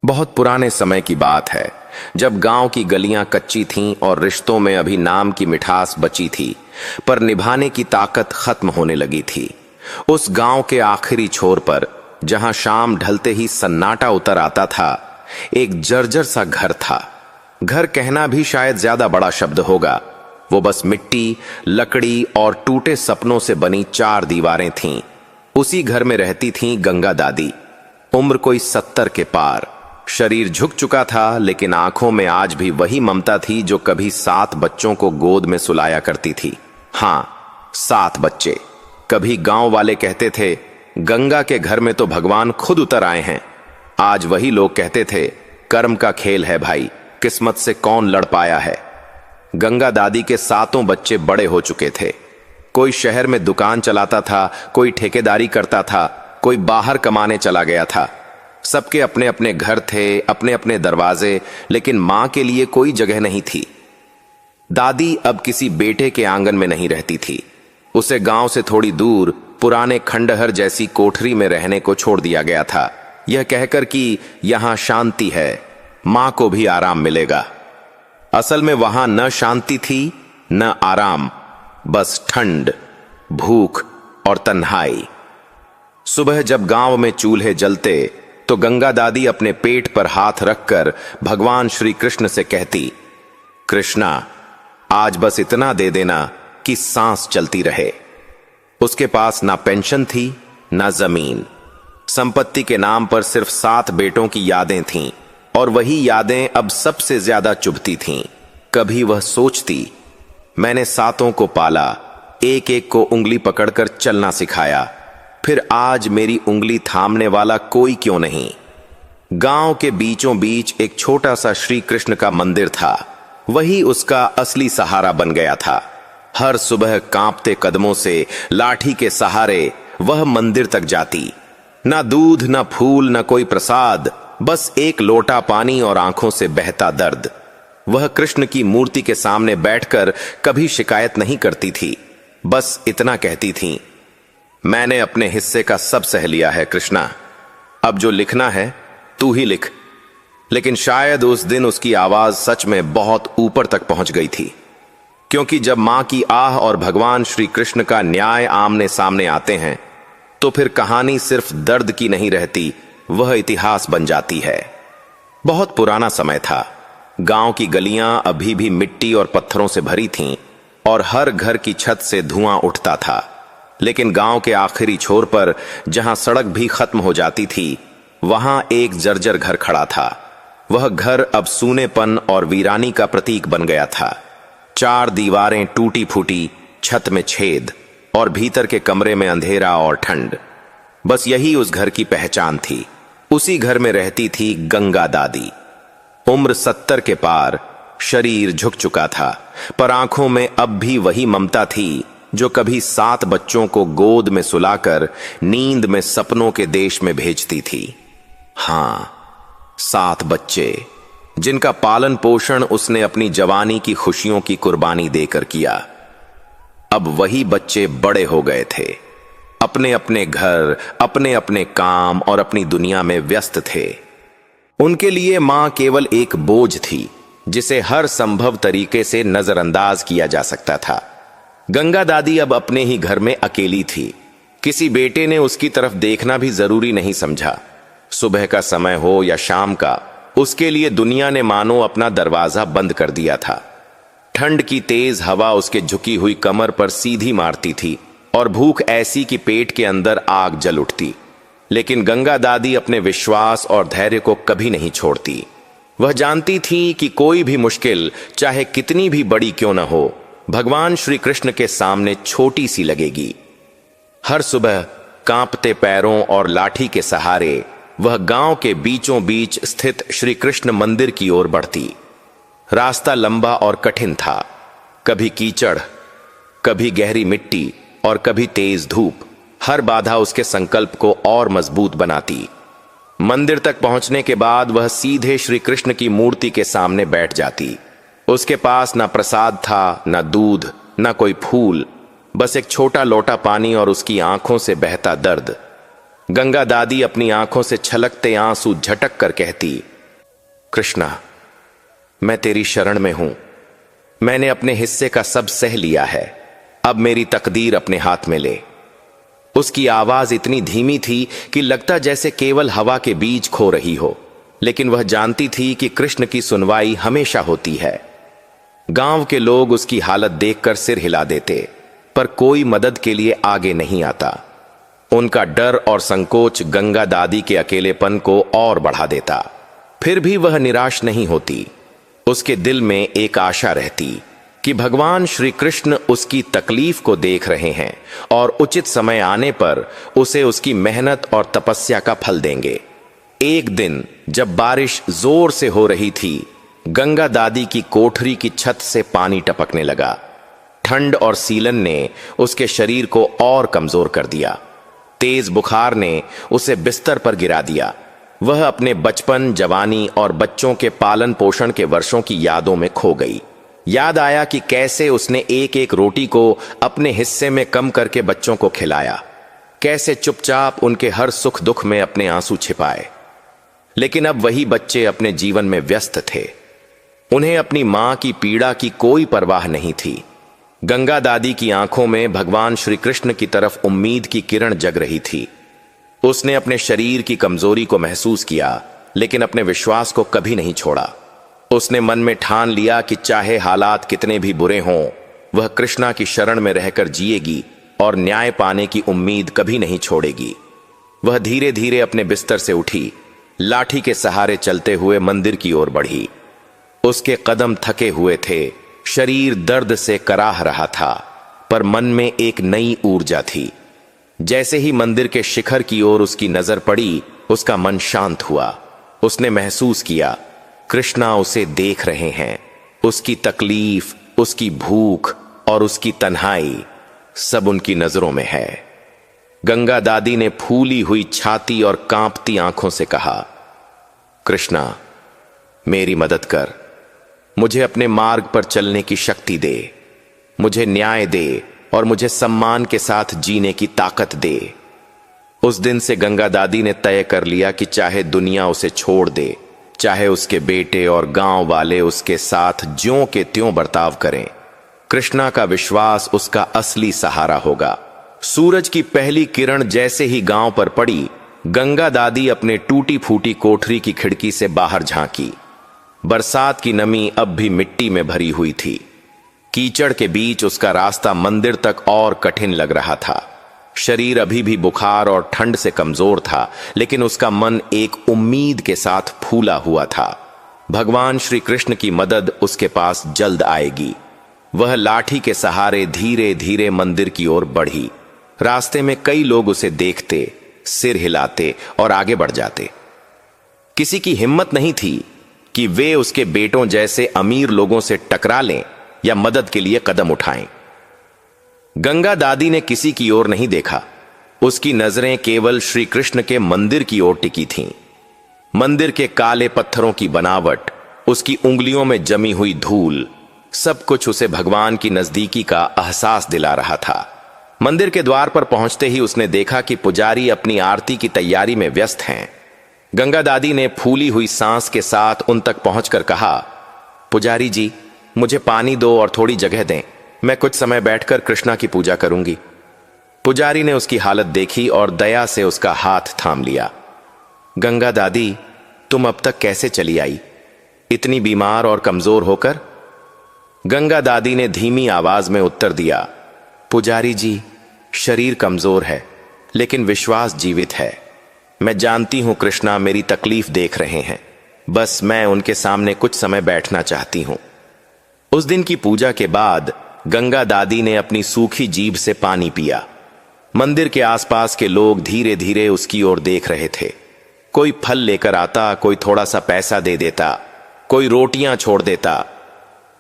बहुत पुराने समय की बात है, जब गांव की गलियां कच्ची थीं और रिश्तों में अभी नाम की मिठास बची थी, पर निभाने की ताकत खत्म होने लगी थी। उस गांव के आखिरी छोर पर, जहां शाम ढलते ही सन्नाटा उतर आता था, एक जर्जर सा घर था। घर कहना भी शायद ज्यादा बड़ा शब्द होगा। वो बस मिट्टी, लकड़ी और टूटे सपनों से बनी 4 दीवारें थीं। उसी घर में रहती थीं गंगा दादी। उम्र कोई 70 के पार। शरीर झुक चुका था, लेकिन आंखों में आज भी वही ममता थी जो कभी 7 बच्चों को गोद में सुलाया करती थी। हाँ, 7 बच्चे। कभी गांव वाले कहते थे, गंगा के घर में तो भगवान खुद उतर आए हैं। आज वही लोग कहते थे, कर्म का खेल है भाई, किस्मत से कौन लड़ पाया है। गंगा दादी के 7 बच्चे बड़े हो चुके थे। कोई शहर में दुकान चलाता था, कोई ठेकेदारी करता था, कोई बाहर कमाने चला गया था। सबके अपने अपने घर थे, अपने अपने दरवाजे, लेकिन मां के लिए कोई जगह नहीं थी। दादी अब किसी बेटे के आंगन में नहीं रहती थी। उसे गांव से थोड़ी दूर पुराने खंडहर जैसी कोठरी में रहने को छोड़ दिया गया था, यह कहकर कि यहां शांति है, मां को भी आराम मिलेगा। असल में वहां न शांति थी न आराम, बस ठंड, भूख और तन्हाई। सुबह जब गांव में चूल्हे जलते तो गंगा दादी अपने पेट पर हाथ रखकर भगवान श्री कृष्ण से कहती, कृष्णा, आज बस इतना दे देना कि सांस चलती रहे। उसके पास ना पेंशन थी ना जमीन। संपत्ति के नाम पर सिर्फ 7 बेटों की यादें थीं, और वही यादें अब सबसे ज्यादा चुभती थीं। कभी वह सोचती, मैंने 7 को पाला, एक एक को उंगली पकड़कर चलना सिखाया, फिर आज मेरी उंगली थामने वाला कोई क्यों नहीं। गांव के बीचों बीच एक छोटा सा श्री कृष्ण का मंदिर था। वही उसका असली सहारा बन गया था। हर सुबह कांपते कदमों से लाठी के सहारे वह मंदिर तक जाती। ना दूध, ना फूल, ना कोई प्रसाद, बस एक लोटा पानी और आंखों से बहता दर्द। वह कृष्ण की मूर्ति के सामने बैठकर कभी शिकायत नहीं करती थी, बस इतना कहती थी, मैंने अपने हिस्से का सब सह लिया है कृष्णा, अब जो लिखना है तू ही लिख। लेकिन शायद उस दिन उसकी आवाज सच में बहुत ऊपर तक पहुंच गई थी, क्योंकि जब मां की आह और भगवान श्री कृष्ण का न्याय आमने सामने आते हैं, तो फिर कहानी सिर्फ दर्द की नहीं रहती, वह इतिहास बन जाती है। बहुत पुराना समय था। गांव की गलियां अभी भी मिट्टी और पत्थरों से भरी थीं, और हर घर की छत से धुआं उठता था। लेकिन गांव के आखिरी छोर पर, जहां सड़क भी खत्म हो जाती थी, वहां एक जर्जर घर खड़ा था। वह घर अब सूनेपन और वीरानी का प्रतीक बन गया था। 4 दीवारें टूटी फूटी, छत में छेद, और भीतर के कमरे में अंधेरा और ठंड। बस यही उस घर की पहचान थी। उसी घर में रहती थी गंगा दादी। उम्र 70 के पार, शरीर झुक चुका था, पर आंखों में अब भी वही ममता थी जो कभी 7 बच्चों को गोद में सुलाकर नींद में सपनों के देश में भेजती थी। हां, 7 बच्चे, जिनका पालन पोषण उसने अपनी जवानी की खुशियों की कुर्बानी देकर किया। अब वही बच्चे बड़े हो गए थे, अपने अपने घर, अपने अपने काम और अपनी दुनिया में व्यस्त थे। उनके लिए मां केवल एक बोझ थी, जिसे हर संभव तरीके से नजरअंदाज किया जा सकता था। गंगा दादी अब अपने ही घर में अकेली थी। किसी बेटे ने उसकी तरफ देखना भी जरूरी नहीं समझा। सुबह का समय हो या शाम का, उसके लिए दुनिया ने मानो अपना दरवाजा बंद कर दिया था। ठंड की तेज हवा उसके झुकी हुई कमर पर सीधी मारती थी, और भूख ऐसी कि पेट के अंदर आग जल उठती। लेकिन गंगा दादी अपने विश्वास और धैर्य को कभी नहीं छोड़ती। वह जानती थी कि कोई भी मुश्किल, चाहे कितनी भी बड़ी क्यों न हो, भगवान श्री कृष्ण के सामने छोटी सी लगेगी। हर सुबह कांपते पैरों और लाठी के सहारे वह गांव के बीचों बीच स्थित श्री कृष्ण मंदिर की ओर बढ़ती। रास्ता लंबा और कठिन था, कभी कीचड़, कभी गहरी मिट्टी और कभी तेज धूप। हर बाधा उसके संकल्प को और मजबूत बनाती। मंदिर तक पहुंचने के बाद वह सीधे श्री कृष्ण की मूर्ति के सामने बैठ जाती। उसके पास ना प्रसाद था, ना दूध, ना कोई फूल, बस एक छोटा लोटा पानी और उसकी आंखों से बहता दर्द। गंगा दादी अपनी आंखों से छलकते आंसू झटक कर कहती, कृष्णा, मैं तेरी शरण में हूं। मैंने अपने हिस्से का सब सह लिया है, अब मेरी तकदीर अपने हाथ में ले। उसकी आवाज इतनी धीमी थी कि लगता जैसे केवल हवा के बीच खो रही हो, लेकिन वह जानती थी कि कृष्ण की सुनवाई हमेशा होती है। गांव के लोग उसकी हालत देखकर सिर हिला देते, पर कोई मदद के लिए आगे नहीं आता। उनका डर और संकोच गंगा दादी के अकेलेपन को और बढ़ा देता। फिर भी वह निराश नहीं होती। उसके दिल में एक आशा रहती कि भगवान श्री कृष्ण उसकी तकलीफ को देख रहे हैं और उचित समय आने पर उसे उसकी मेहनत और तपस्या का फल देंगे। एक दिन जब बारिश जोर से हो रही थी, गंगा दादी की कोठरी की छत से पानी टपकने लगा। ठंड और सीलन ने उसके शरीर को और कमजोर कर दिया। तेज बुखार ने उसे बिस्तर पर गिरा दिया। वह अपने बचपन, जवानी और बच्चों के पालन पोषण के वर्षों की यादों में खो गई। याद आया कि कैसे उसने एक एक रोटी को अपने हिस्से में कम करके बच्चों को खिलाया, कैसे चुपचाप उनके हर सुख दुख में अपने आंसू छिपाए। लेकिन अब वही बच्चे अपने जीवन में व्यस्त थे। उन्हें अपनी मां की पीड़ा की कोई परवाह नहीं थी। गंगा दादी की आंखों में भगवान श्री कृष्ण की तरफ उम्मीद की किरण जग रही थी। उसने अपने शरीर की कमजोरी को महसूस किया, लेकिन अपने विश्वास को कभी नहीं छोड़ा। उसने मन में ठान लिया कि चाहे हालात कितने भी बुरे हों, वह कृष्णा की शरण में रहकर जिएगी और न्याय पाने की उम्मीद कभी नहीं छोड़ेगी। वह धीरे धीरे अपने बिस्तर से उठी, लाठी के सहारे चलते हुए मंदिर की ओर बढ़ी। उसके कदम थके हुए थे, शरीर दर्द से कराह रहा था, पर मन में एक नई ऊर्जा थी। जैसे ही मंदिर के शिखर की ओर उसकी नजर पड़ी, उसका मन शांत हुआ। उसने महसूस किया कृष्णा उसे देख रहे हैं। उसकी तकलीफ, उसकी भूख और उसकी तन्हाई सब उनकी नजरों में है। गंगा दादी ने फूली हुई छाती और कांपती आंखों से कहा, कृष्णा, मेरी मदद कर। मुझे अपने मार्ग पर चलने की शक्ति दे। मुझे न्याय दे और मुझे सम्मान के साथ जीने की ताकत दे। उस दिन से गंगा दादी ने तय कर लिया कि चाहे दुनिया उसे छोड़ दे, चाहे उसके बेटे और गांव वाले उसके साथ ज्यों के त्यों बर्ताव करें, कृष्णा का विश्वास उसका असली सहारा होगा। सूरज की पहली किरण जैसे ही गांव पर पड़ी, गंगा दादी अपने टूटी फूटी कोठरी की खिड़की से बाहर झांकी। बरसात की नमी अब भी मिट्टी में भरी हुई थी। कीचड़ के बीच उसका रास्ता मंदिर तक और कठिन लग रहा था। शरीर अभी भी बुखार और ठंड से कमजोर था, लेकिन उसका मन एक उम्मीद के साथ फूला हुआ था। भगवान श्री कृष्ण की मदद उसके पास जल्द आएगी। वह लाठी के सहारे धीरे धीरे मंदिर की ओर बढ़ी। रास्ते में कई लोग उसे देखते, सिर हिलाते और आगे बढ़ जाते। किसी की हिम्मत नहीं थी कि वे उसके बेटों जैसे अमीर लोगों से टकरा लें या मदद के लिए कदम उठाएं। गंगा दादी ने किसी की ओर नहीं देखा। उसकी नजरें केवल श्री कृष्ण के मंदिर की ओर टिकी थीं। मंदिर के काले पत्थरों की बनावट, उसकी उंगलियों में जमी हुई धूल, सब कुछ उसे भगवान की नजदीकी का एहसास दिला रहा था। मंदिर के द्वार पर पहुंचते ही उसने देखा कि पुजारी अपनी आरती की तैयारी में व्यस्त हैं। गंगा दादी ने फूली हुई सांस के साथ उन तक पहुंचकर कहा, पुजारी जी, मुझे पानी दो और थोड़ी जगह दें। मैं कुछ समय बैठकर कृष्णा की पूजा करूंगी। पुजारी ने उसकी हालत देखी और दया से उसका हाथ थाम लिया। गंगा दादी, तुम अब तक कैसे चली आई, इतनी बीमार और कमजोर होकर? गंगा दादी ने धीमी आवाज में उत्तर दिया, पुजारी जी, शरीर कमजोर है, लेकिन विश्वास जीवित है। मैं जानती हूं कृष्णा मेरी तकलीफ देख रहे हैं, बस मैं उनके सामने कुछ समय बैठना चाहती हूं। उस दिन की पूजा के बाद गंगा दादी ने अपनी सूखी जीभ से पानी पिया। मंदिर के आसपास के लोग धीरे धीरे उसकी ओर देख रहे थे। कोई फल लेकर आता, कोई थोड़ा सा पैसा दे देता, कोई रोटियां छोड़ देता।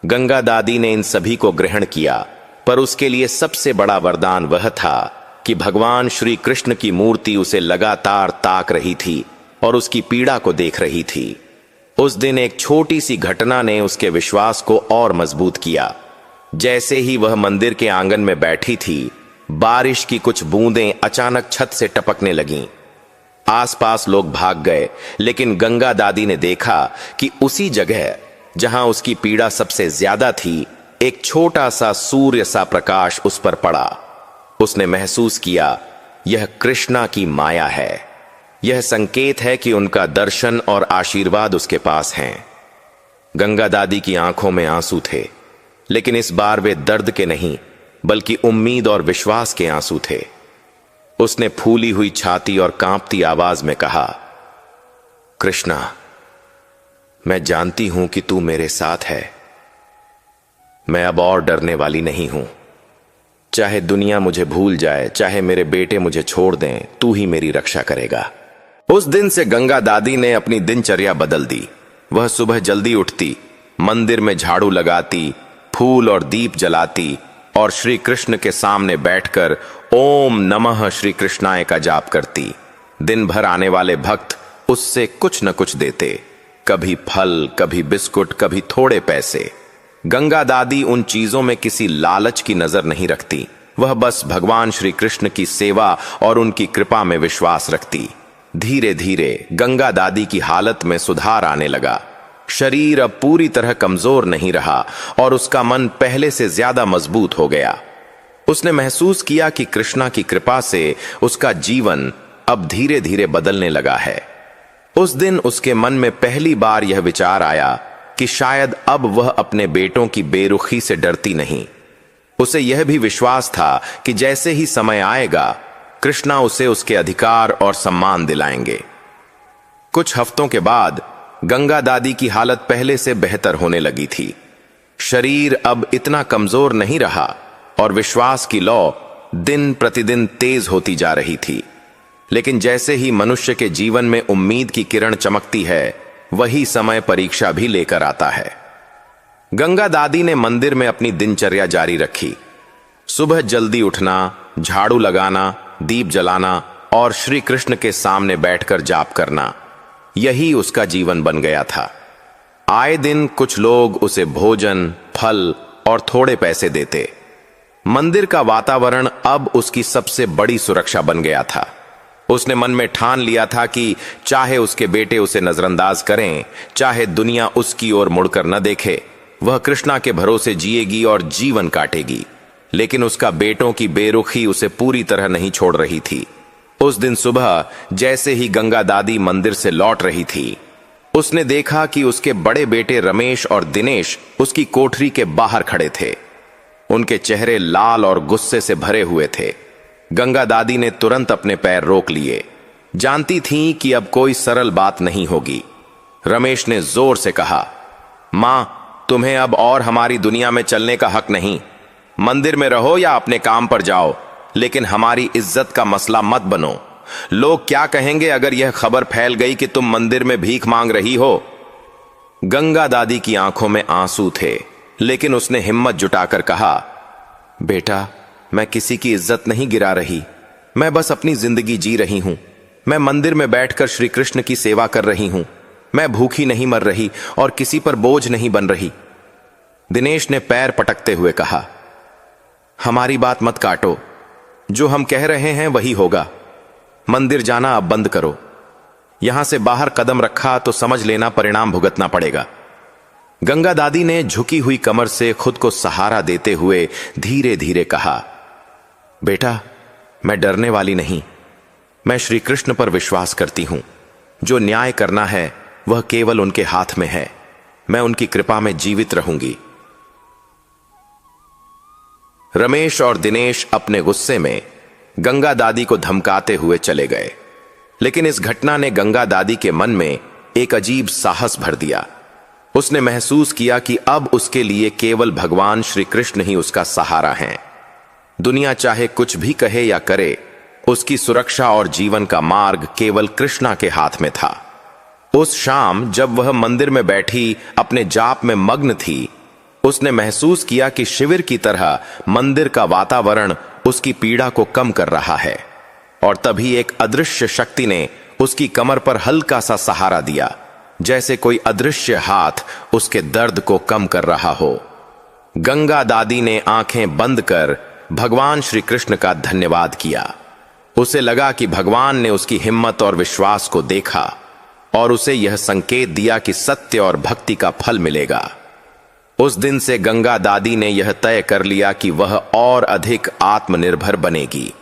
गंगा दादी ने इन सभी को ग्रहण किया, पर उसके लिए सबसे बड़ा वरदान वह था कि भगवान श्री कृष्ण की मूर्ति उसे लगातार ताक रही थी और उसकी पीड़ा को देख रही थी। उस दिन एक छोटी सी घटना ने उसके विश्वास को और मजबूत किया। जैसे ही वह मंदिर के आंगन में बैठी थी, बारिश की कुछ बूंदें अचानक छत से टपकने लगीं। आसपास लोग भाग गए, लेकिन गंगा दादी ने देखा कि उसी जगह जहां उसकी पीड़ा सबसे ज्यादा थी, एक छोटा सा सूर्य सा प्रकाश उस पर पड़ा। उसने महसूस किया, यह कृष्णा की माया है। यह संकेत है कि उनका दर्शन और आशीर्वाद उसके पास हैं। गंगा दादी की आंखों में आंसू थे, लेकिन इस बार वे दर्द के नहीं, बल्कि उम्मीद और विश्वास के आंसू थे। उसने फूली हुई छाती और कांपती आवाज में कहा, कृष्णा, मैं जानती हूं कि तू मेरे साथ है। मैं अब और डरने वाली नहीं हूं। चाहे दुनिया मुझे भूल जाए, चाहे मेरे बेटे मुझे छोड़ दें, तू ही मेरी रक्षा करेगा। उस दिन से गंगा दादी ने अपनी दिनचर्या बदल दी। वह सुबह जल्दी उठती, मंदिर में झाड़ू लगाती, फूल और दीप जलाती और श्री कृष्ण के सामने बैठकर ओम नमः श्री कृष्णाय का जाप करती। दिन भर आने वाले भक्त उससे कुछ न कुछ देते, कभी फल, कभी बिस्कुट, कभी थोड़े पैसे। गंगा दादी उन चीजों में किसी लालच की नजर नहीं रखती। वह बस भगवान श्री कृष्ण की सेवा और उनकी कृपा में विश्वास रखती। धीरे धीरे गंगा दादी की हालत में सुधार आने लगा। शरीर अब पूरी तरह कमजोर नहीं रहा और उसका मन पहले से ज्यादा मजबूत हो गया। उसने महसूस किया कि कृष्णा की कृपा से उसका जीवन अब धीरे धीरे बदलने लगा है। उस दिन उसके मन में पहली बार यह विचार आया कि शायद अब वह अपने बेटों की बेरुखी से डरती नहीं। उसे यह भी विश्वास था कि जैसे ही समय आएगा, कृष्णा उसे उसके अधिकार और सम्मान दिलाएंगे। कुछ हफ्तों के बाद गंगा दादी की हालत पहले से बेहतर होने लगी थी। शरीर अब इतना कमजोर नहीं रहा और विश्वास की लौ दिन प्रतिदिन तेज होती जा रही थी। लेकिन जैसे ही मनुष्य के जीवन में उम्मीद की किरण चमकती है, वही समय परीक्षा भी लेकर आता है। गंगा दादी ने मंदिर में अपनी दिनचर्या जारी रखी। सुबह जल्दी उठना, झाड़ू लगाना, दीप जलाना और श्री कृष्ण के सामने बैठकर जाप करना, यही उसका जीवन बन गया था। आए दिन कुछ लोग उसे भोजन, फल और थोड़े पैसे देते। मंदिर का वातावरण अब उसकी सबसे बड़ी सुरक्षा बन गया था। उसने मन में ठान लिया था कि चाहे उसके बेटे उसे नजरअंदाज करें, चाहे दुनिया उसकी ओर मुड़कर न देखे, वह कृष्णा के भरोसे जिएगी और जीवन काटेगी। लेकिन उसका बेटों की बेरुखी उसे पूरी तरह नहीं छोड़ रही थी। उस दिन सुबह जैसे ही गंगा दादी मंदिर से लौट रही थी, उसने देखा कि उसके बड़े बेटे रमेश और दिनेश उसकी कोठरी के बाहर खड़े थे। उनके चेहरे लाल और गुस्से से भरे हुए थे। गंगा दादी ने तुरंत अपने पैर रोक लिए। जानती थी कि अब कोई सरल बात नहीं होगी। रमेश ने जोर से कहा, मां, तुम्हें अब और हमारी दुनिया में चलने का हक नहीं। मंदिर में रहो या अपने काम पर जाओ, लेकिन हमारी इज्जत का मसला मत बनो। लोग क्या कहेंगे अगर यह खबर फैल गई कि तुम मंदिर में भीख मांग रही हो। गंगा दादी की आंखों में आंसू थे, लेकिन उसने हिम्मत जुटाकर कहा, बेटा, मैं किसी की इज्जत नहीं गिरा रही। मैं बस अपनी जिंदगी जी रही हूं। मैं मंदिर में बैठकर श्री कृष्ण की सेवा कर रही हूं। मैं भूखी नहीं मर रही और किसी पर बोझ नहीं बन रही। दिनेश ने पैर पटकते हुए कहा, हमारी बात मत काटो। जो हम कह रहे हैं वही होगा। मंदिर जाना अब बंद करो। यहां से बाहर कदम रखा तो समझ लेना परिणाम भुगतना पड़ेगा। गंगा दादी ने झुकी हुई कमर से खुद को सहारा देते हुए धीरे धीरे कहा, बेटा, मैं डरने वाली नहीं। मैं श्री कृष्ण पर विश्वास करती हूं। जो न्याय करना है वह केवल उनके हाथ में है। मैं उनकी कृपा में जीवित रहूंगी। रमेश और दिनेश अपने गुस्से में गंगा दादी को धमकाते हुए चले गए, लेकिन इस घटना ने गंगा दादी के मन में एक अजीब साहस भर दिया। उसने महसूस किया कि अब उसके लिए केवल भगवान श्री कृष्ण ही उसका सहारा हैं। दुनिया चाहे कुछ भी कहे या करे, उसकी सुरक्षा और जीवन का मार्ग केवल कृष्णा के हाथ में था। उस शाम जब वह मंदिर में बैठी अपने जाप में मग्न थी, उसने महसूस किया कि शिविर की तरह मंदिर का वातावरण उसकी पीड़ा को कम कर रहा है। और तभी एक अदृश्य शक्ति ने उसकी कमर पर हल्का सा सहारा दिया, जैसे कोई अदृश्य हाथ उसके दर्द को कम कर रहा हो। गंगा दादी ने आंखें बंद कर भगवान श्री कृष्ण का धन्यवाद किया। उसे लगा कि भगवान ने उसकी हिम्मत और विश्वास को देखा और उसे यह संकेत दिया कि सत्य और भक्ति का फल मिलेगा। उस दिन से गंगा दादी ने यह तय कर लिया कि वह और अधिक आत्मनिर्भर बनेगी।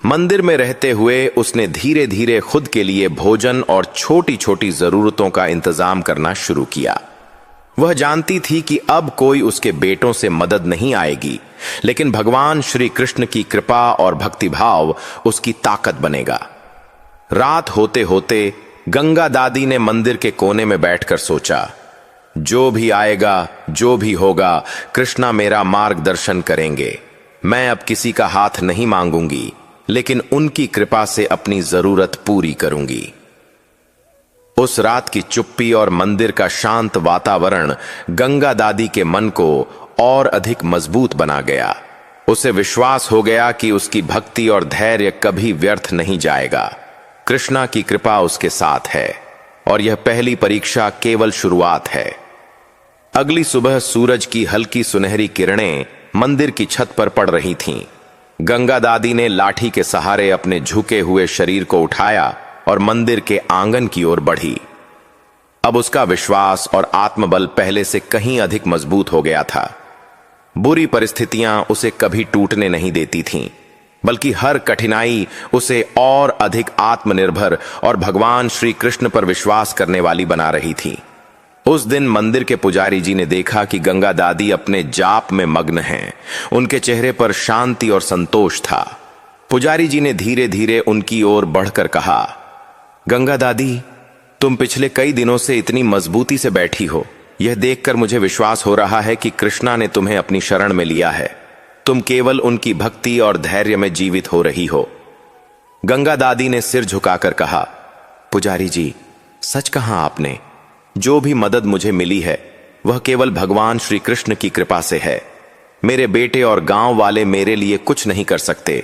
मंदिर में रहते हुए उसने धीरे धीरे खुद के लिए भोजन और छोटी छोटी जरूरतों का इंतजाम करना शुरू किया। वह जानती थी कि अब कोई उसके बेटों से मदद नहीं आएगी, लेकिन भगवान श्री कृष्ण की कृपा और भक्तिभाव उसकी ताकत बनेगा। रात होते होते गंगा दादी ने मंदिर के कोने में बैठकर सोचा, जो भी आएगा, जो भी होगा, कृष्णा मेरा मार्गदर्शन करेंगे। मैं अब किसी का हाथ नहीं मांगूंगी, लेकिन उनकी कृपा से अपनी जरूरत पूरी करूंगी। उस रात की चुप्पी और मंदिर का शांत वातावरण गंगा दादी के मन को और अधिक मजबूत बना गया। उसे विश्वास हो गया कि उसकी भक्ति और धैर्य कभी व्यर्थ नहीं जाएगा। कृष्णा की कृपा उसके साथ है और यह पहली परीक्षा केवल शुरुआत है। अगली सुबह सूरज की हल्की सुनहरी किरणें मंदिर की छत पर पड़ रही थीं। गंगा दादी ने लाठी के सहारे अपने झुके हुए शरीर को उठाया और मंदिर के आंगन की ओर बढ़ी। अब उसका विश्वास और आत्मबल पहले से कहीं अधिक मजबूत हो गया था। बुरी परिस्थितियां उसे कभी टूटने नहीं देती थीं, बल्कि हर कठिनाई उसे और अधिक आत्मनिर्भर और भगवान श्री कृष्ण पर विश्वास करने वाली बना रही थी। उस दिन मंदिर के पुजारी जी ने देखा कि गंगा दादी अपने जाप में मग्न हैं। उनके चेहरे पर शांति और संतोष था। पुजारी जी ने धीरे धीरे उनकी ओर बढ़कर कहा, गंगा दादी, तुम पिछले कई दिनों से इतनी मजबूती से बैठी हो। यह देखकर मुझे विश्वास हो रहा है कि कृष्णा ने तुम्हें अपनी शरण में लिया है। तुम केवल उनकी भक्ति और धैर्य में जीवित हो रही हो। गंगा दादी ने सिर झुकाकर कहा, पुजारी जी, सच कहा आपने। जो भी मदद मुझे मिली है वह केवल भगवान श्री कृष्ण की कृपा से है। मेरे बेटे और गांव वाले मेरे लिए कुछ नहीं कर सकते,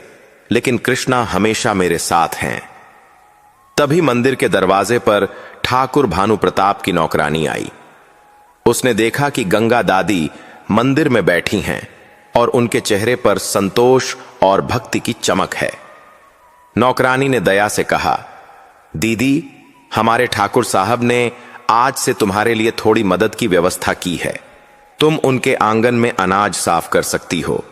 लेकिन कृष्णा हमेशा मेरे साथ हैं। तभी मंदिर के दरवाजे पर ठाकुर भानु प्रताप की नौकरानी आई। उसने देखा कि गंगा दादी मंदिर में बैठी हैं और उनके चेहरे पर संतोष और भक्ति की चमक है। नौकरानी ने दया से कहा, दीदी, हमारे ठाकुर साहब ने आज से तुम्हारे लिए थोड़ी मदद की व्यवस्था की है। तुम उनके आंगन में अनाज साफ कर सकती हो,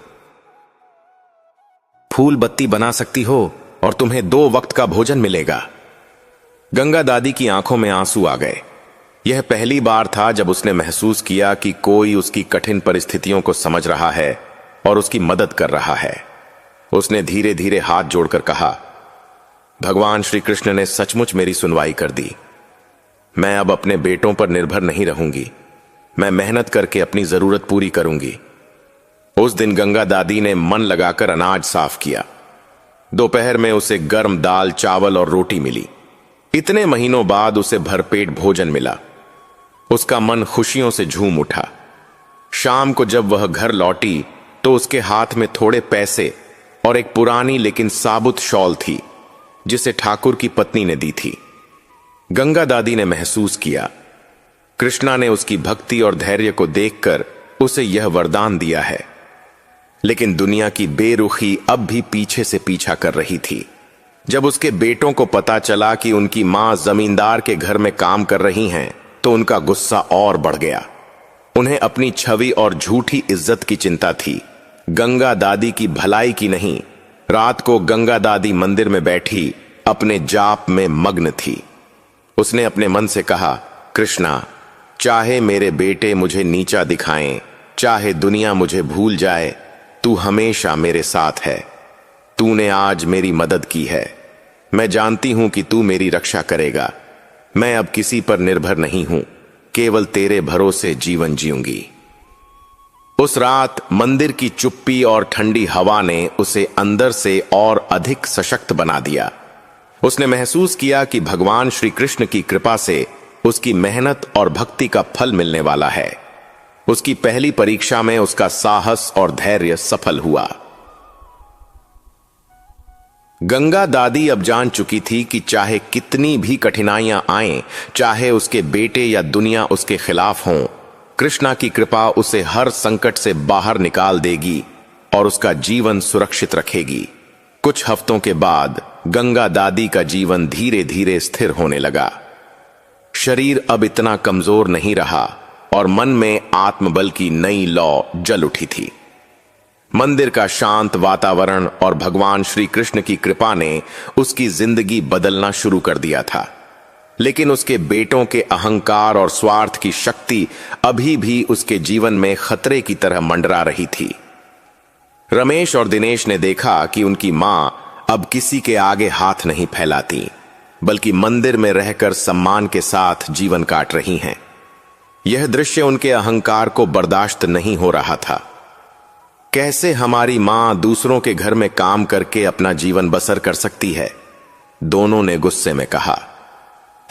फूल बत्ती बना सकती हो और तुम्हें 2 वक्त का भोजन मिलेगा। गंगा दादी की आंखों में आंसू आ गए। यह पहली बार था जब उसने महसूस किया कि कोई उसकी कठिन परिस्थितियों को समझ रहा है और उसकी मदद कर रहा है। उसने धीरे धीरे हाथ जोड़कर कहा, भगवान श्री कृष्ण ने सचमुच मेरी सुनवाई कर दी। मैं अब अपने बेटों पर निर्भर नहीं रहूंगी। मैं मेहनत करके अपनी जरूरत पूरी करूंगी। उस दिन गंगा दादी ने मन लगाकर अनाज साफ किया। दोपहर में उसे गर्म दाल, चावल और रोटी मिली। इतने महीनों बाद उसे भरपेट भोजन मिला। उसका मन खुशियों से झूम उठा। शाम को जब वह घर लौटी तो उसके हाथ में थोड़े पैसे और एक पुरानी लेकिन साबुत शॉल थी, जिसे ठाकुर की पत्नी ने दी थी। गंगा दादी ने महसूस किया, कृष्णा ने उसकी भक्ति और धैर्य को देखकर उसे यह वरदान दिया है। लेकिन दुनिया की बेरुखी अब भी पीछे से पीछा कर रही थी। जब उसके बेटों को पता चला कि उनकी मां जमींदार के घर में काम कर रही हैं, तो उनका गुस्सा और बढ़ गया। उन्हें अपनी छवि और झूठी इज्जत की चिंता थी, गंगा दादी की भलाई की नहीं। रात को गंगा दादी मंदिर में बैठी अपने जाप में मग्न थी। उसने अपने मन से कहा, कृष्णा, चाहे मेरे बेटे मुझे नीचा दिखाएं, चाहे दुनिया मुझे भूल जाए, तू हमेशा मेरे साथ है। तूने आज मेरी मदद की है। मैं जानती हूं कि तू मेरी रक्षा करेगा। मैं अब किसी पर निर्भर नहीं हूं, केवल तेरे भरोसे जीवन जीऊंगी। उस रात मंदिर की चुप्पी और ठंडी हवा ने उसे अंदर से और अधिक सशक्त बना दिया। उसने महसूस किया कि भगवान श्री कृष्ण की कृपा से उसकी मेहनत और भक्ति का फल मिलने वाला है। उसकी पहली परीक्षा में उसका साहस और धैर्य सफल हुआ। गंगा दादी अब जान चुकी थी कि चाहे कितनी भी कठिनाइयां आएं, चाहे उसके बेटे या दुनिया उसके खिलाफ हों, कृष्णा की कृपा उसे हर संकट से बाहर निकाल देगी और उसका जीवन सुरक्षित रखेगी। कुछ हफ्तों के बाद गंगा दादी का जीवन धीरे धीरे स्थिर होने लगा। शरीर अब इतना कमजोर नहीं रहा और मन में आत्मबल की नई लौ जल उठी थी। मंदिर का शांत वातावरण और भगवान श्री कृष्ण की कृपा ने उसकी जिंदगी बदलना शुरू कर दिया था। लेकिन उसके बेटों के अहंकार और स्वार्थ की शक्ति अभी भी उसके जीवन में खतरे की तरह मंडरा रही थी। रमेश और दिनेश ने देखा कि उनकी मां अब किसी के आगे हाथ नहीं फैलाती, बल्कि मंदिर में रहकर सम्मान के साथ जीवन काट रही हैं। यह दृश्य उनके अहंकार को बर्दाश्त नहीं हो रहा था। कैसे हमारी मां दूसरों के घर में काम करके अपना जीवन बसर कर सकती है, दोनों ने गुस्से में कहा।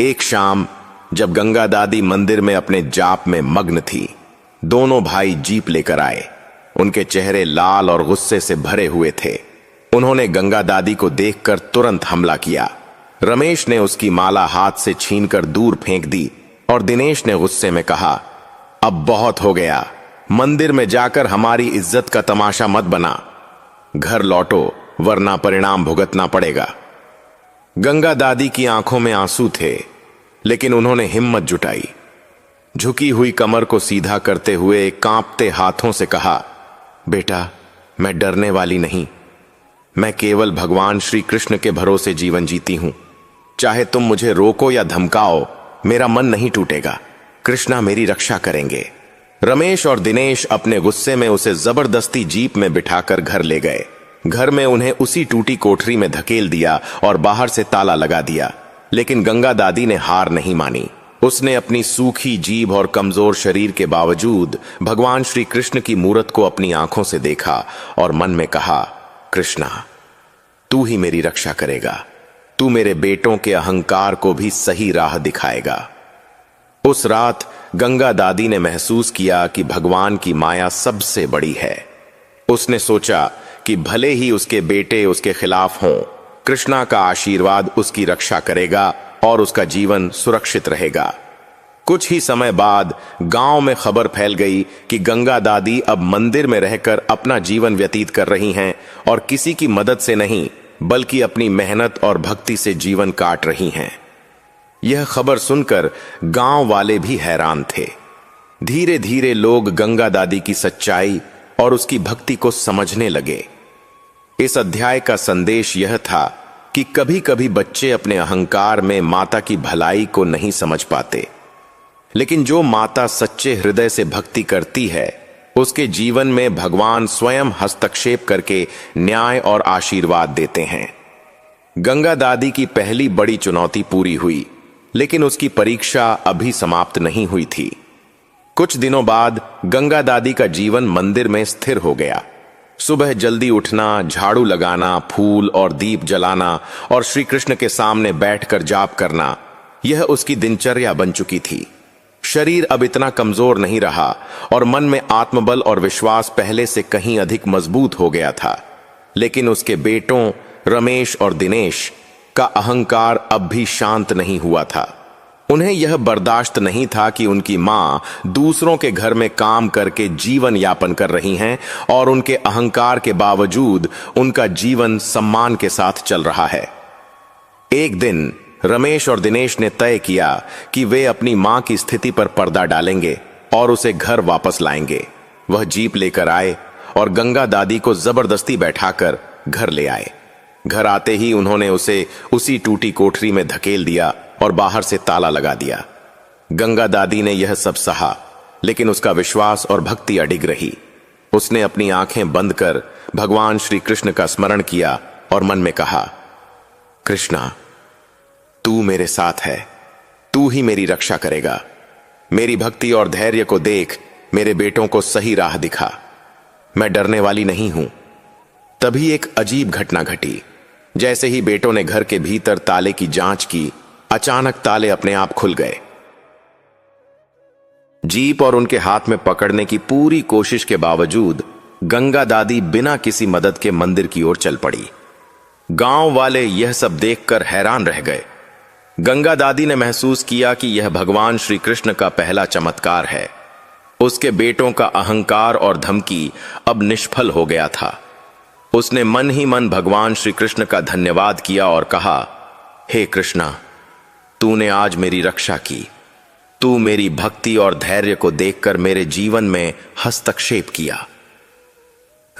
एक शाम जब गंगा दादी मंदिर में अपने जाप में मग्न थी, दोनों भाई जीप लेकर आए। उनके चेहरे लाल और गुस्से से भरे हुए थे। उन्होंने गंगा दादी को देखकर तुरंत हमला किया। रमेश ने उसकी माला हाथ से छीनकर दूर फेंक दी और दिनेश ने गुस्से में कहा, अब बहुत हो गया, मंदिर में जाकर हमारी इज्जत का तमाशा मत बना। घर लौटो वरना परिणाम भुगतना पड़ेगा। गंगा दादी की आंखों में आंसू थे, लेकिन उन्होंने हिम्मत जुटाई। झुकी हुई कमर को सीधा करते हुए कांपते हाथों से कहा, बेटा, मैं डरने वाली नहीं। मैं केवल भगवान श्री कृष्ण के भरोसे जीवन जीती हूं। चाहे तुम मुझे रोको या धमकाओ, मेरा मन नहीं टूटेगा। कृष्णा मेरी रक्षा करेंगे। रमेश और दिनेश अपने गुस्से में उसे जबरदस्ती जीप में बिठाकर घर ले गए। घर में उन्हें उसी टूटी कोठरी में धकेल दिया और बाहर से ताला लगा दिया। लेकिन गंगा दादी ने हार नहीं मानी। उसने अपनी सूखी जीभ और कमजोर शरीर के बावजूद भगवान श्री कृष्ण की मूरत को अपनी आंखों से देखा और मन में कहा, कृष्णा, तू ही मेरी रक्षा करेगा। तू मेरे बेटों के अहंकार को भी सही राह दिखाएगा। उस रात गंगा दादी ने महसूस किया कि भगवान की माया सबसे बड़ी है। उसने सोचा कि भले ही उसके बेटे उसके खिलाफ हों, कृष्णा का आशीर्वाद उसकी रक्षा करेगा और उसका जीवन सुरक्षित रहेगा। कुछ ही समय बाद गांव में खबर फैल गई कि गंगा दादी अब मंदिर में रहकर अपना जीवन व्यतीत कर रही हैं और किसी की मदद से नहीं, बल्कि अपनी मेहनत और भक्ति से जीवन काट रही हैं। यह खबर सुनकर गांव वाले भी हैरान थे। धीरे धीरे लोग गंगा दादी की सच्चाई और उसकी भक्ति को समझने लगे। इस अध्याय का संदेश यह था कि कभी कभी बच्चे अपने अहंकार में माता की भलाई को नहीं समझ पाते, लेकिन जो माता सच्चे हृदय से भक्ति करती है, उसके जीवन में भगवान स्वयं हस्तक्षेप करके न्याय और आशीर्वाद देते हैं। गंगा दादी की पहली बड़ी चुनौती पूरी हुई, लेकिन उसकी परीक्षा अभी समाप्त नहीं हुई थी। कुछ दिनों बाद गंगा दादी का जीवन मंदिर में स्थिर हो गया। सुबह जल्दी उठना, झाड़ू लगाना, फूल और दीप जलाना और श्री कृष्ण के सामने बैठकर जाप करना, यह उसकी दिनचर्या बन चुकी थी। शरीर अब इतना कमजोर नहीं रहा और मन में आत्मबल और विश्वास पहले से कहीं अधिक मजबूत हो गया था। लेकिन उसके बेटों रमेश और दिनेश का अहंकार अब भी शांत नहीं हुआ था। उन्हें यह बर्दाश्त नहीं था कि उनकी मां दूसरों के घर में काम करके जीवन यापन कर रही हैं और उनके अहंकार के बावजूद उनका जीवन सम्मान के साथ चल रहा है। एक दिन रमेश और दिनेश ने तय किया कि वे अपनी मां की स्थिति पर पर्दा डालेंगे और उसे घर वापस लाएंगे। वह जीप लेकर आए और गंगा दादी को जबरदस्ती बैठाकर घर ले आए। घर आते ही उन्होंने उसे उसी टूटी कोठरी में धकेल दिया और बाहर से ताला लगा दिया। गंगा दादी ने यह सब सहा, लेकिन उसका विश्वास और भक्ति अडिग रही। उसने अपनी आंखें बंद कर भगवान श्री कृष्ण का स्मरण किया और मन में कहा, कृष्णा, तू मेरे साथ है। तू ही मेरी रक्षा करेगा। मेरी भक्ति और धैर्य को देख मेरे बेटों को सही राह दिखा। मैं डरने वाली नहीं हूं। तभी एक अजीब घटना घटी। जैसे ही बेटों ने घर के भीतर ताले की जांच की, अचानक ताले अपने आप खुल गए। जीप और उनके हाथ में पकड़ने की पूरी कोशिश के बावजूद गंगा दादी बिना किसी मदद के मंदिर की ओर चल पड़ी। गांव वाले यह सब देखकर हैरान रह गए। गंगा दादी ने महसूस किया कि यह भगवान श्री कृष्ण का पहला चमत्कार है। उसके बेटों का अहंकार और धमकी अब निष्फल हो गया था। उसने मन ही मन भगवान श्री कृष्ण का धन्यवाद किया और कहा, हे कृष्णा, तूने आज मेरी रक्षा की। तू मेरी भक्ति और धैर्य को देखकर मेरे जीवन में हस्तक्षेप किया।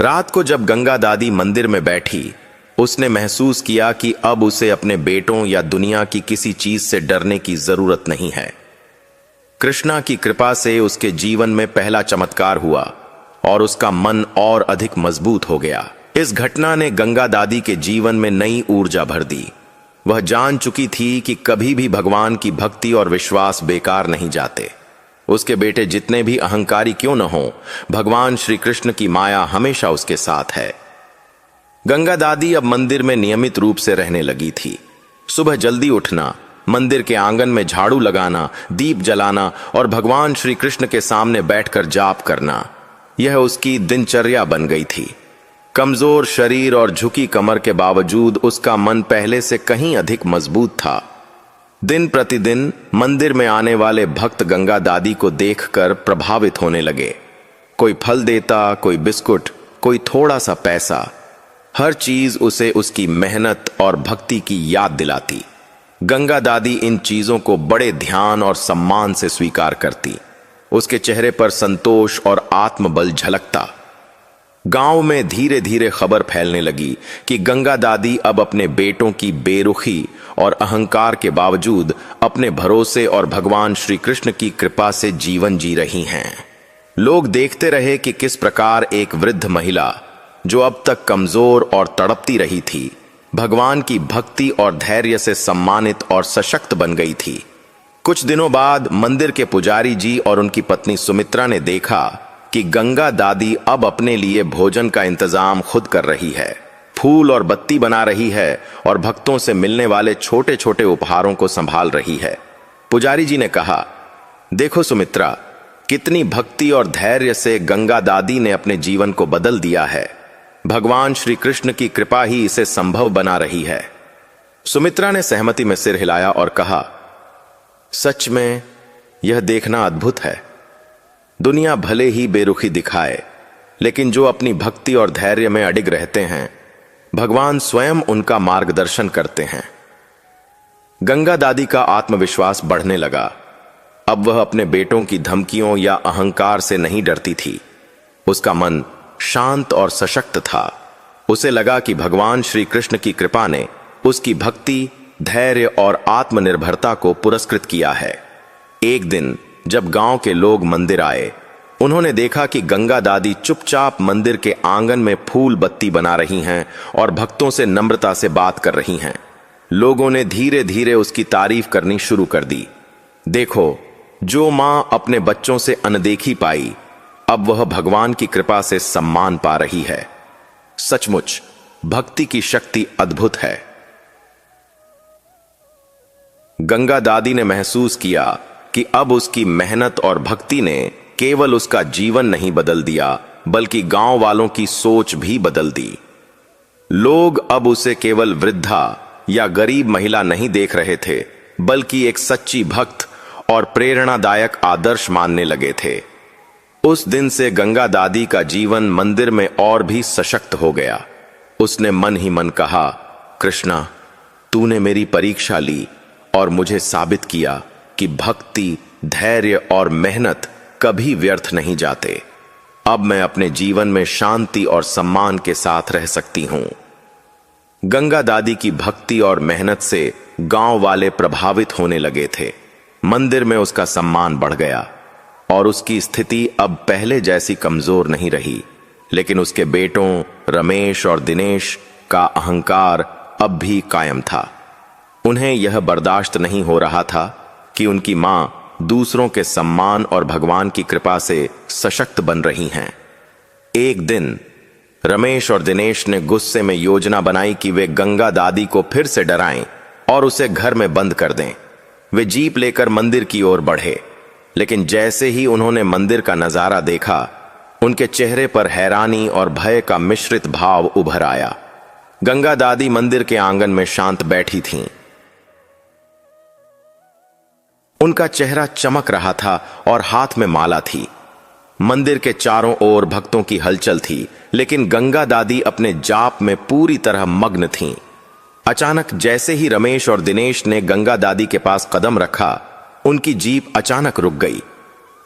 रात को जब गंगा दादी मंदिर में बैठी, उसने महसूस किया कि अब उसे अपने बेटों या दुनिया की किसी चीज से डरने की जरूरत नहीं है। कृष्णा की कृपा से उसके जीवन में पहला चमत्कार हुआ और उसका मन और अधिक मजबूत हो गया। इस घटना ने गंगा दादी के जीवन में नई ऊर्जा भर दी। वह जान चुकी थी कि कभी भी भगवान की भक्ति और विश्वास बेकार नहीं जाते। उसके बेटे जितने भी अहंकारी क्यों न हो, भगवान श्री कृष्ण की माया हमेशा उसके साथ है। गंगा दादी अब मंदिर में नियमित रूप से रहने लगी थी। सुबह जल्दी उठना, मंदिर के आंगन में झाड़ू लगाना, दीप जलाना और भगवान श्री कृष्ण के सामने बैठकर जाप करना, यह उसकी दिनचर्या बन गई थी। कमजोर शरीर और झुकी कमर के बावजूद उसका मन पहले से कहीं अधिक मजबूत था। दिन प्रतिदिन मंदिर में आने वाले भक्त गंगा दादी को देखकर प्रभावित होने लगे। कोई फल देता, कोई बिस्कुट, कोई थोड़ा सा पैसा, हर चीज उसे उसकी मेहनत और भक्ति की याद दिलाती। गंगा दादी इन चीजों को बड़े ध्यान और सम्मान से स्वीकार करती। उसके चेहरे पर संतोष और आत्मबल झलकता। गांव में धीरे धीरे खबर फैलने लगी कि गंगा दादी अब अपने बेटों की बेरुखी और अहंकार के बावजूद अपने भरोसे और भगवान श्री कृष्ण की कृपा से जीवन जी रही हैं। लोग देखते रहे कि किस प्रकार एक वृद्ध महिला, जो अब तक कमजोर और तड़पती रही थी, भगवान की भक्ति और धैर्य से सम्मानित और सशक्त बन गई थी। कुछ दिनों बाद मंदिर के पुजारी जी और उनकी पत्नी सुमित्रा ने देखा कि गंगा दादी अब अपने लिए भोजन का इंतजाम खुद कर रही है, फूल और बत्ती बना रही है और भक्तों से मिलने वाले छोटे छोटे उपहारों को संभाल रही है। पुजारी जी ने कहा, देखो सुमित्रा, कितनी भक्ति और धैर्य से गंगा दादी ने अपने जीवन को बदल दिया है। भगवान श्री कृष्ण की कृपा ही इसे संभव बना रही है। सुमित्रा ने सहमति में सिर हिलाया और कहा, सच में यह देखना अद्भुत है। दुनिया भले ही बेरुखी दिखाए, लेकिन जो अपनी भक्ति और धैर्य में अडिग रहते हैं, भगवान स्वयं उनका मार्गदर्शन करते हैं। गंगा दादी का आत्मविश्वास बढ़ने लगा। अब वह अपने बेटों की धमकियों या अहंकार से नहीं डरती थी। उसका मन शांत और सशक्त था। उसे लगा कि भगवान श्री कृष्ण की कृपा ने उसकी भक्ति, धैर्य और आत्मनिर्भरता को पुरस्कृत किया है। एक दिन जब गांव के लोग मंदिर आए, उन्होंने देखा कि गंगा दादी चुपचाप मंदिर के आंगन में फूल बत्ती बना रही हैं और भक्तों से नम्रता से बात कर रही हैं। लोगों ने धीरे धीरे उसकी तारीफ करनी शुरू कर दी। देखो, जो मां अपने बच्चों से अनदेखी पाई, अब वह भगवान की कृपा से सम्मान पा रही है। सचमुच भक्ति की शक्ति अद्भुत है। गंगा दादी ने महसूस किया कि अब उसकी मेहनत और भक्ति ने केवल उसका जीवन नहीं बदल दिया, बल्कि गांव वालों की सोच भी बदल दी। लोग अब उसे केवल वृद्धा या गरीब महिला नहीं देख रहे थे, बल्कि एक सच्ची भक्त और प्रेरणादायक आदर्श मानने लगे थे। उस दिन से गंगा दादी का जीवन मंदिर में और भी सशक्त हो गया। उसने मन ही मन कहा, कृष्णा, तूने मेरी परीक्षा ली और मुझे साबित किया कि भक्ति, धैर्य और मेहनत कभी व्यर्थ नहीं जाते। अब मैं अपने जीवन में शांति और सम्मान के साथ रह सकती हूं। गंगा दादी की भक्ति और मेहनत से गांव वाले प्रभावित होने लगे थे। मंदिर में उसका सम्मान बढ़ गया और उसकी स्थिति अब पहले जैसी कमजोर नहीं रही। लेकिन उसके बेटों रमेश और दिनेश का अहंकार अब भी कायम था। उन्हें यह बर्दाश्त नहीं हो रहा था कि उनकी मां दूसरों के सम्मान और भगवान की कृपा से सशक्त बन रही हैं। एक दिन रमेश और दिनेश ने गुस्से में योजना बनाई कि वे गंगा दादी को फिर से डराएं और उसे घर में बंद कर दें। वे जीप लेकर मंदिर की ओर बढ़े, लेकिन जैसे ही उन्होंने मंदिर का नजारा देखा, उनके चेहरे पर हैरानी और भय का मिश्रित भाव उभर आया। गंगा दादी मंदिर के आंगन में शांत बैठी थीं। उनका चेहरा चमक रहा था और हाथ में माला थी। मंदिर के चारों ओर भक्तों की हलचल थी, लेकिन गंगा दादी अपने जाप में पूरी तरह मग्न थीं। अचानक जैसे ही रमेश और दिनेश ने गंगा दादी के पास कदम रखा, उनकी जीप अचानक रुक गई।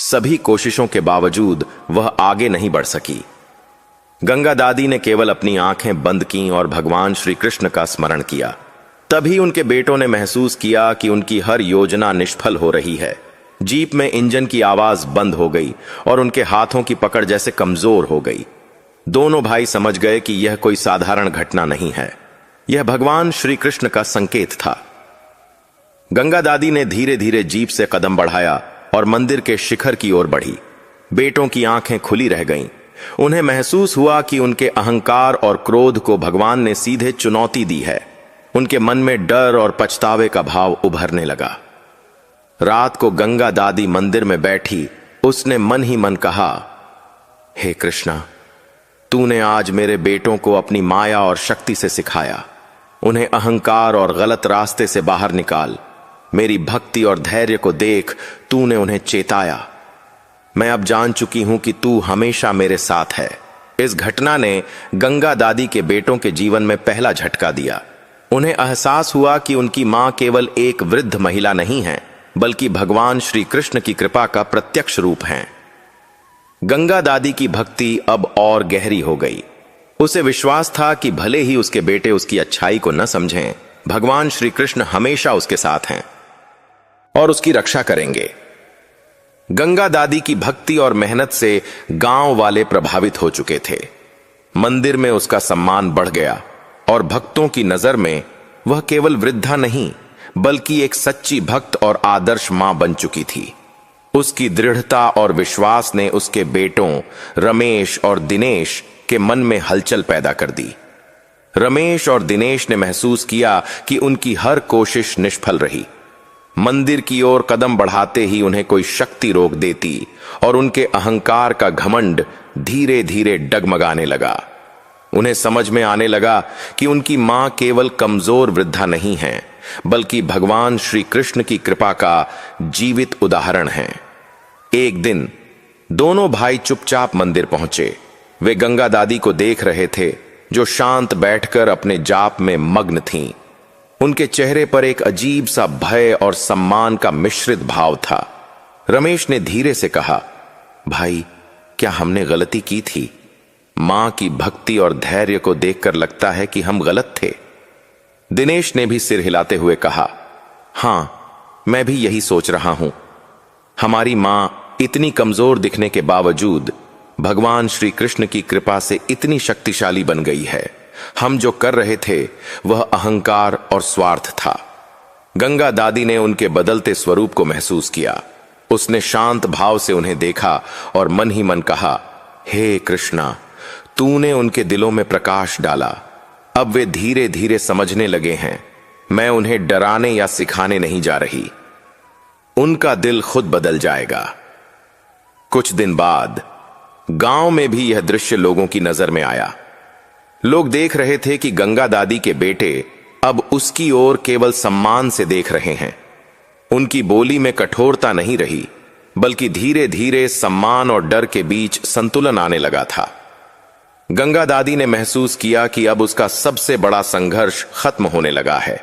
सभी कोशिशों के बावजूद वह आगे नहीं बढ़ सकी। गंगा दादी ने केवल अपनी आंखें बंद कीं और भगवान श्री कृष्ण का स्मरण किया। तभी उनके बेटों ने महसूस किया कि उनकी हर योजना निष्फल हो रही है। जीप में इंजन की आवाज बंद हो गई और उनके हाथों की पकड़ जैसे कमजोर हो गई। दोनों भाई समझ गए कि यह कोई साधारण घटना नहीं है, यह भगवान श्री कृष्ण का संकेत था। गंगा दादी ने धीरे धीरे जीप से कदम बढ़ाया और मंदिर के शिखर की ओर बढ़ी। बेटों की आंखें खुली रह गईं। उन्हें महसूस हुआ कि उनके अहंकार और क्रोध को भगवान ने सीधे चुनौती दी है। उनके मन में डर और पछतावे का भाव उभरने लगा। रात को गंगा दादी मंदिर में बैठी, उसने मन ही मन कहा, हे कृष्णा, तूने आज मेरे बेटों को अपनी माया और शक्ति से सिखाया। उन्हें अहंकार और गलत रास्ते से बाहर निकाल। मेरी भक्ति और धैर्य को देख तूने उन्हें चेताया। मैं अब जान चुकी हूं कि तू हमेशा मेरे साथ है। इस घटना ने गंगा दादी के बेटों के जीवन में पहला झटका दिया। उन्हें एहसास हुआ कि उनकी मां केवल एक वृद्ध महिला नहीं है, बल्कि भगवान श्री कृष्ण की कृपा का प्रत्यक्ष रूप हैं। गंगा दादी की भक्ति अब और गहरी हो गई। उसे विश्वास था कि भले ही उसके बेटे उसकी अच्छाई को न समझें, भगवान श्री कृष्ण हमेशा उसके साथ हैं और उसकी रक्षा करेंगे। गंगा दादी की भक्ति और मेहनत से गांव वाले प्रभावित हो चुके थे। मंदिर में उसका सम्मान बढ़ गया और भक्तों की नजर में वह केवल वृद्धा नहीं, बल्कि एक सच्ची भक्त और आदर्श मां बन चुकी थी। उसकी दृढ़ता और विश्वास ने उसके बेटों रमेश और दिनेश के मन में हलचल पैदा कर दी। रमेश और दिनेश ने महसूस किया कि उनकी हर कोशिश निष्फल रही। मंदिर की ओर कदम बढ़ाते ही उन्हें कोई शक्ति रोक देती और उनके अहंकार का घमंड धीरे धीरे डगमगाने लगा। उन्हें समझ में आने लगा कि उनकी मां केवल कमजोर वृद्धा नहीं है, बल्कि भगवान श्री कृष्ण की कृपा का जीवित उदाहरण है। एक दिन दोनों भाई चुपचाप मंदिर पहुंचे। वे गंगा दादी को देख रहे थे, जो शांत बैठकर अपने जाप में मग्न थीं। उनके चेहरे पर एक अजीब सा भय और सम्मान का मिश्रित भाव था। रमेश ने धीरे से कहा, भाई, क्या हमने गलती की थी? मां की भक्ति और धैर्य को देखकर लगता है कि हम गलत थे। दिनेश ने भी सिर हिलाते हुए कहा, हां, मैं भी यही सोच रहा हूं। हमारी मां इतनी कमजोर दिखने के बावजूद भगवान श्री कृष्ण की कृपा से इतनी शक्तिशाली बन गई है। हम जो कर रहे थे वह अहंकार और स्वार्थ था। गंगा दादी ने उनके बदलते स्वरूप को महसूस किया। उसने शांत भाव से उन्हें देखा और मन ही मन कहा, हे कृष्णा, तूने उनके दिलों में प्रकाश डाला। अब वे धीरे धीरे समझने लगे हैं। मैं उन्हें डराने या सिखाने नहीं जा रही। उनका दिल खुद बदल जाएगा। कुछ दिन बाद गांव में भी यह दृश्य लोगों की नजर में आया। लोग देख रहे थे कि गंगा दादी के बेटे अब उसकी ओर केवल सम्मान से देख रहे हैं। उनकी बोली में कठोरता नहीं रही, बल्कि धीरे धीरे सम्मान और डर के बीच संतुलन आने लगा था। गंगा दादी ने महसूस किया कि अब उसका सबसे बड़ा संघर्ष खत्म होने लगा है।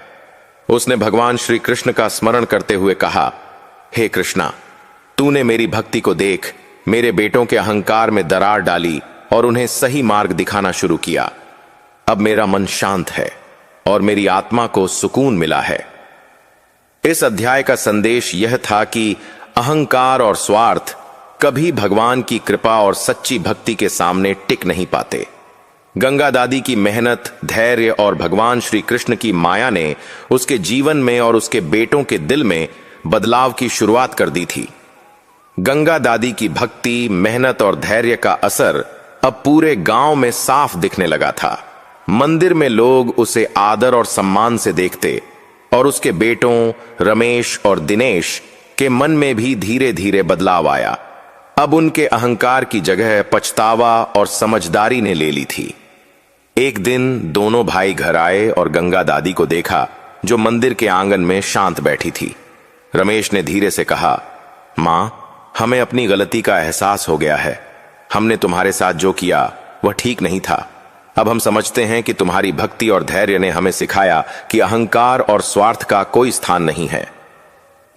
उसने भगवान श्री कृष्ण का स्मरण करते हुए कहा, हे कृष्णा, तूने मेरी भक्ति को देख मेरे बेटों के अहंकार में दरार डाली और उन्हें सही मार्ग दिखाना शुरू किया। अब मेरा मन शांत है और मेरी आत्मा को सुकून मिला है। इस अध्याय का संदेश यह था कि अहंकार और स्वार्थ कभी भगवान की कृपा और सच्ची भक्ति के सामने टिक नहीं पाते। गंगा दादी की मेहनत, धैर्य और भगवान श्री कृष्ण की माया ने उसके जीवन में और उसके बेटों के दिल में बदलाव की शुरुआत कर दी थी। गंगा दादी की भक्ति, मेहनत और धैर्य का असर अब पूरे गांव में साफ दिखने लगा था। मंदिर में लोग उसे आदर और सम्मान से देखते और उसके बेटों रमेश और दिनेश के मन में भी धीरे धीरे बदलाव आया। अब उनके अहंकार की जगह पछतावा और समझदारी ने ले ली थी। एक दिन दोनों भाई घर आए और गंगा दादी को देखा, जो मंदिर के आंगन में शांत बैठी थी। रमेश ने धीरे से कहा, मां, हमें अपनी गलती का एहसास हो गया है। हमने तुम्हारे साथ जो किया वह ठीक नहीं था। अब हम समझते हैं कि तुम्हारी भक्ति और धैर्य ने हमें सिखाया कि अहंकार और स्वार्थ का कोई स्थान नहीं है।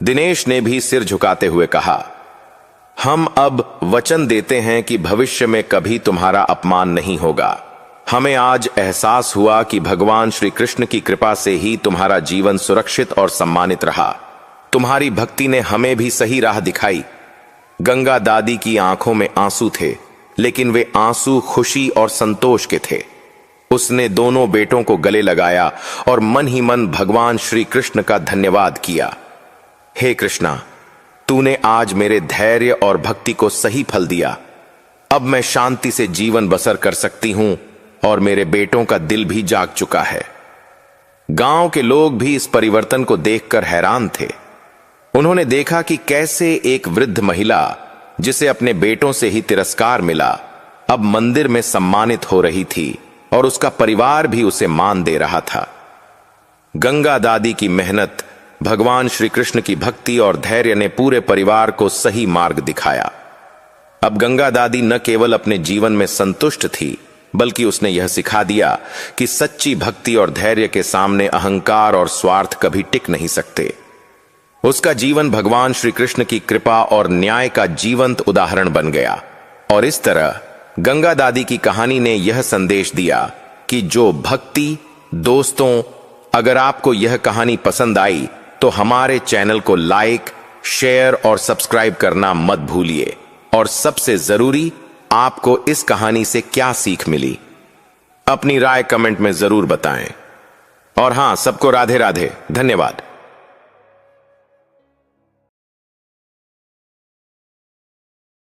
दिनेश ने भी सिर झुकाते हुए कहा, हम अब वचन देते हैं कि भविष्य में कभी तुम्हारा अपमान नहीं होगा। हमें आज एहसास हुआ कि भगवान श्री कृष्ण की कृपा से ही तुम्हारा जीवन सुरक्षित और सम्मानित रहा। तुम्हारी भक्ति ने हमें भी सही राह दिखाई। गंगा दादी की आंखों में आंसू थे, लेकिन वे आंसू खुशी और संतोष के थे। उसने दोनों बेटों को गले लगाया और मन ही मन भगवान श्री कृष्ण का धन्यवाद किया। हे कृष्णा, तूने आज मेरे धैर्य और भक्ति को सही फल दिया। अब मैं शांति से जीवन बसर कर सकती हूं और मेरे बेटों का दिल भी जाग चुका है। गांव के लोग भी इस परिवर्तन को देखकर हैरान थे। उन्होंने देखा कि कैसे एक वृद्ध महिला, जिसे अपने बेटों से ही तिरस्कार मिला, अब मंदिर में सम्मानित हो रही थी और उसका परिवार भी उसे मान दे रहा था। गंगा दादी की मेहनत, भगवान श्री कृष्ण की भक्ति और धैर्य ने पूरे परिवार को सही मार्ग दिखाया। अब गंगा दादी न केवल अपने जीवन में संतुष्ट थी, बल्कि उसने यह सिखा दिया कि सच्ची भक्ति और धैर्य के सामने अहंकार और स्वार्थ कभी टिक नहीं सकते। उसका जीवन भगवान श्री कृष्ण की कृपा और न्याय का जीवंत उदाहरण बन गया। और इस तरह गंगा दादी की कहानी ने यह संदेश दिया कि जो भक्ति, दोस्तों, अगर आपको यह कहानी पसंद आई तो हमारे चैनल को लाइक, शेयर और सब्सक्राइब करना मत भूलिए। और सबसे जरूरी, आपको इस कहानी से क्या सीख मिली, अपनी राय कमेंट में जरूर बताएं। और हां, सबको राधे राधे, धन्यवाद।